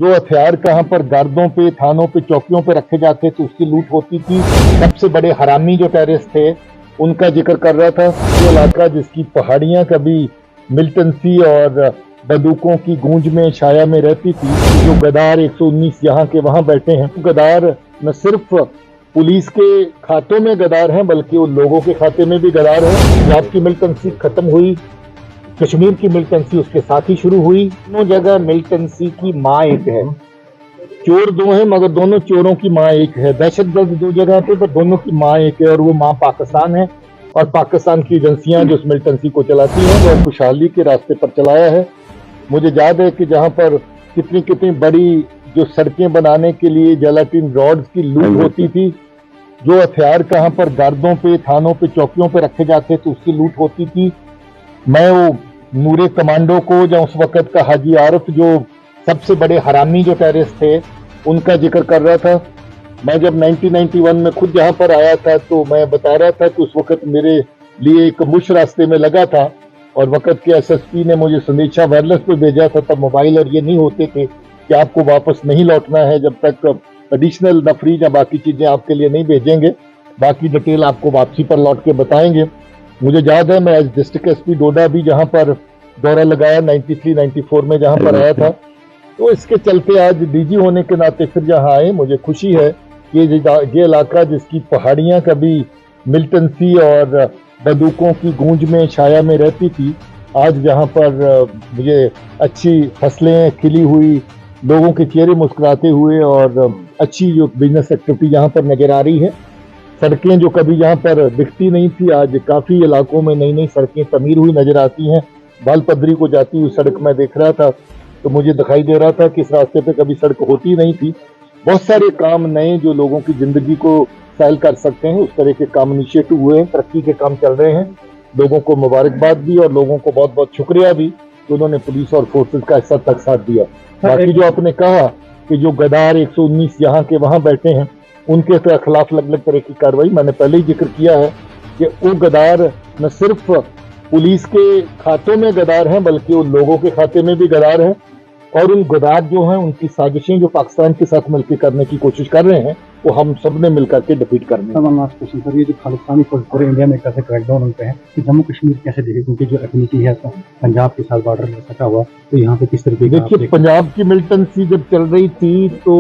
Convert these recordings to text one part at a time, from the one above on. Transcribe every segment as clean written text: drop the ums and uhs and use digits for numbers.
जो हथियार कहाँ पर गार्डों पे, थानों पे, चौकियों पे रखे जाते थे, उसकी लूट होती थी। सबसे बड़े हरामी जो टेररिस्ट थे उनका जिक्र कर रहा था। जो इलाका जिसकी पहाड़ियां कभी मिलिटेंसी और बंदूकों की गूंज में, छाया में रहती थी। जो गद्दार 119 यहाँ के वहां बैठे हैं, गद्दार न सिर्फ पुलिस के खातों में गद्दार हैं बल्कि उन लोगों के खाते में भी गद्दार हैं। पंजाब की मिलिटेंसी खत्म हुई, कश्मीर की मिलिटेंसी उसके साथ ही शुरू हुई। दोनों जगह मिलिटेंसी की माँ एक है। चोर दो हैं मगर दोनों चोरों की माँ एक है। दहशतगर्द दो जगह पे, पर दोनों की माँ एक है और वो माँ पाकिस्तान है। और पाकिस्तान की एजेंसियां जो उस मिलिटेंसी को चलाती हैं वो खुशहाली के रास्ते पर चलाया है। मुझे याद है कि जहां पर कितनी कितनी बड़ी जो सड़कें बनाने के लिए जेलाटिन रॉड्स की लूट होती थी, जो हथियार कहां पर गार्डों पे, थानों पे, चौकियों पे रखे जाते थे, उसकी लूट होती थी। मैं वो नूरे कमांडो को, या उस वक्त का हाजी आरिफ, जो सबसे बड़े हरामी जो टेररिस्ट थे, उनका जिक्र कर रहा था। मैं जब 1991 में खुद यहाँ पर आया था तो मैं बता रहा था कि उस वक्त मेरे लिए एक मुश्किल रास्ते में लगा था और वक्त के एसएसपी ने मुझे संदेशा वायरलेस पे भेजा था। तब मोबाइल और ये नहीं होते थे कि आपको वापस नहीं लौटना है जब तक एडिशनल नफरी या बाकी चीजें आपके लिए नहीं भेजेंगे। बाकी डिटेल आपको वापसी पर लौट के बताएंगे। मुझे याद है मैं एज डिस्ट्रिक्ट एसपी डोडा भी जहाँ पर दौरा लगाया 93-94 में जहाँ पर आया था, तो इसके चलते आज डीजी होने के नाते फिर यहाँ आए। मुझे खुशी है कि ये इलाका जिसकी पहाड़ियां कभी मिलिटेंसी और बंदूकों की गूंज में, छाया में रहती थी, आज जहाँ पर मुझे अच्छी फसलें खिली हुई, लोगों के चेहरे मुस्कुराते हुए और अच्छी जो बिजनेस एक्टिविटी यहाँ पर नजर आ रही है। सड़कें जो कभी यहाँ पर दिखती नहीं थी, आज काफी इलाकों में नई नई सड़कें तमीर हुई नजर आती हैं। बालपद्री को जाती हुई सड़क मैं देख रहा था तो मुझे दिखाई दे रहा था कि इस रास्ते पे कभी सड़क होती नहीं थी। बहुत सारे काम नए जो लोगों की जिंदगी को सहल कर सकते हैं, उस तरह के काम इनिशिएटिव हुए हैं, तरक्की के काम चल रहे हैं। लोगों को मुबारकबाद दी और लोगों को बहुत बहुत शुक्रिया भी कि उन्होंने पुलिस और फोर्सेस का इस हद तक साथ दिया। बाकी जो आपने कहा कि जो गद्दार 119 यहाँ के वहां बैठे हैं, उनके खिलाफ अलग अलग तरह की कार्रवाई, मैंने पहले ही जिक्र किया है कि वो गद्दार न सिर्फ पुलिस के खातों में गद्दार हैं बल्कि उन लोगों के खाते में भी गद्दार हैं। और उन गद्दार जो हैं, उनकी साजिशें जो पाकिस्तान के साथ मिलकर करने की कोशिश कर रहे हैं, वो हम सब ने मिलकर के डिफीट करने हैं। सर, ये जो खालिस्तानी फोर्स पूरे इंडिया में कैसे क्रैकडाउन होते हैं, कि जम्मू कश्मीर कैसे देखे, क्योंकि जो एफिनिटी है पंजाब के साथ बॉर्डर में सटा हुआ, तो यहाँ पे किस तरीके देखिए, पंजाब की मिलिटेंसी जब चल रही थी तो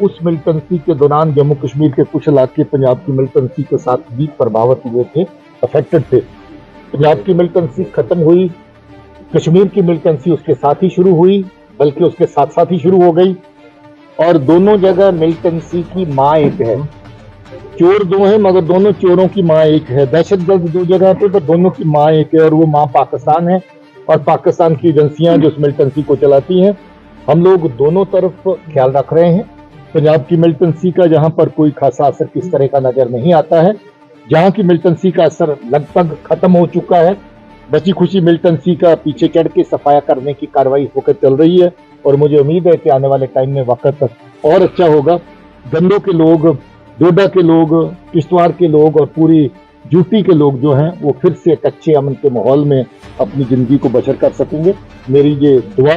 उस मिलिटेंसी के दौरान जम्मू कश्मीर के कुछ इलाके पंजाब की मिलिटेंसी के साथ भी प्रभावित हुए थे, अफेक्टेड थे। पंजाब की मिलिटेंसी खत्म हुई, कश्मीर की मिलिटेंसी उसके साथ ही शुरू हुई, बल्कि उसके साथ साथ ही शुरू हो गई। और दोनों जगह मिलिटेंसी की माँ एक है। चोर दो हैं मगर दोनों चोरों की माँ एक है। दहशतगर्द दो जगह पे, पर दोनों की माँ एक है और वो माँ पाकिस्तान है। और पाकिस्तान की एजेंसियां जो उस मिलिटेंसी को चलाती हैं, हम लोग दोनों तरफ ख्याल रख रहे हैं। पंजाब की मिलिटेंसी का जहां पर कोई खासा असर किस तरह का नजर नहीं आता है, जहां की मिलिटेंसी का असर लगभग खत्म हो चुका है। बची खुशी मिलिटेंसी का पीछे चढ़ के सफाया करने की कार्रवाई होकर चल रही है और मुझे उम्मीद है कि आने वाले टाइम में वक्त और अच्छा होगा। गंडों के लोग, डोडा के लोग, किश्तवाड़ के लोग और पूरी यूपी के लोग जो हैं वो फिर से एक अच्छे अमन के माहौल में अपनी जिंदगी को बसर कर सकेंगे। मेरी ये दुआ